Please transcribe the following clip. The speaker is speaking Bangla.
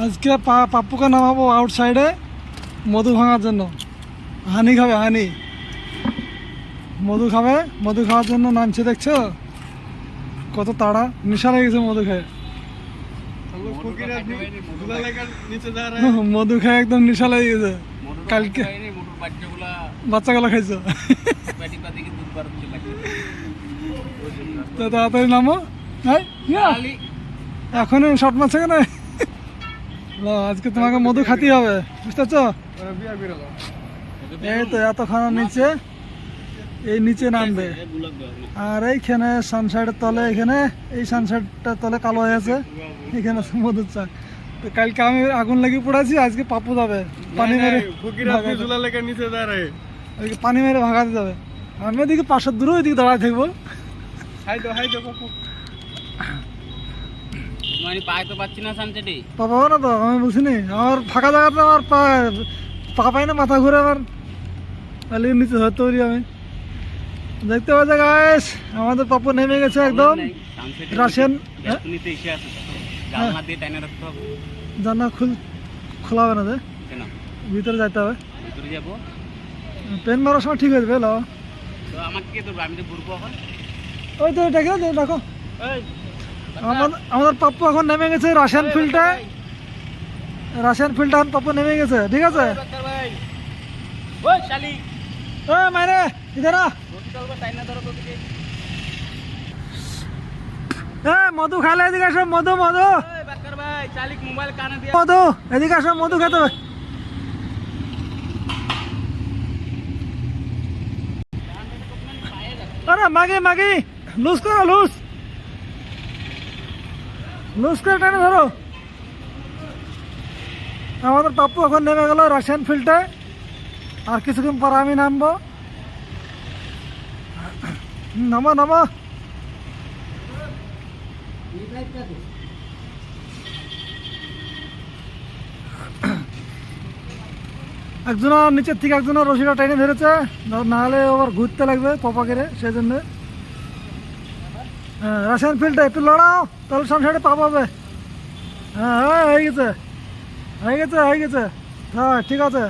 আজকে পাপ্পুকে নামাবো আউটসাইডে মধু ভাঙার জন্য। হানি খাবে, হানি মধু খাবে। মধু খাওয়ার জন্য নামছে, দেখছো কত তাড়া, নেশা লেগে গেছে মধু খায়। মধু খায় একদম নেশা লেগে গেছে। কালকে বাচ্চাগুলো খাইছো, তো তাড়াতাড়ি নামো। এখনই শর্ট মারছে কেন? আজকে তোমাকে মধু খাতে হবে, বুঝতে পারছো? এই তো এতখানা নিচে, এই নিচে নামবে। আর এইখানে সানসাইডের তলে, এখানে এই সানসাইডটার তলে কালো হয়ে আছে, এখানে মধুর চাক। তো কালকে আমি আগুন লাগিয়ে পড়েছি, আজকে পাপ্পু যাবে পানি মেরে পানি মেরে ভাগাতে যাবে। আমি ওইদিকে পাশের দূরে ওইদিকে দাঁড়ায় থাকবো। পাবো না তো, আমি বুঝিনি। আমার ফাঁকা জায়গাটা আমার পা পাই না, মাথা ঘুরে আমার নিচে ধরতে পারি আমি। দেখতে পাচ্ছি গাইস, আমাদের পাপ্পু নেমে গেছে একদম রাশিয়ান। জানা খোলা হবে না, যে ভিতরে যাইতে হবে। পেন মারার সময় ঠিক হয়ে যাবে। ওই তো দেখো দেখো, আমাদের পাপ্পু এখন নেমে গেছে রাশিয়ান ফিল্ডে। রাশিয়ান ফিল্ডে এখন পাপ্পু নেমে গেছে, ঠিক আছে? মারে ইধার মধু খাইলে এদিকে আসো, মধু মধু মধু, এদিকে আসো, মধু খেতে হবে। আরে মাগি মাগি, লুজ করো, লুজ লুজ করে টেনে ধরো। আমাদের পাপ্পু এখন নেমে গেল রাশিয়ান ফিল্ডে। আর কিছুক্ষণ পর আমি নামবো। নামো নামো। একজন নিচের থেকে একজন রশিটা টেনে ধরেছে, নাহলে আবার ঘুরতে লাগবে পপা করে, সেই জন্য। হ্যাঁ, রাশিয়ান ফিল্ডে একটু লড়াও, তাহলে সামনে পা পাবে। হ্যাঁ হয়ে গেছে, হয়ে গেছে, হয়ে গেছে। হ্যাঁ ঠিক আছে।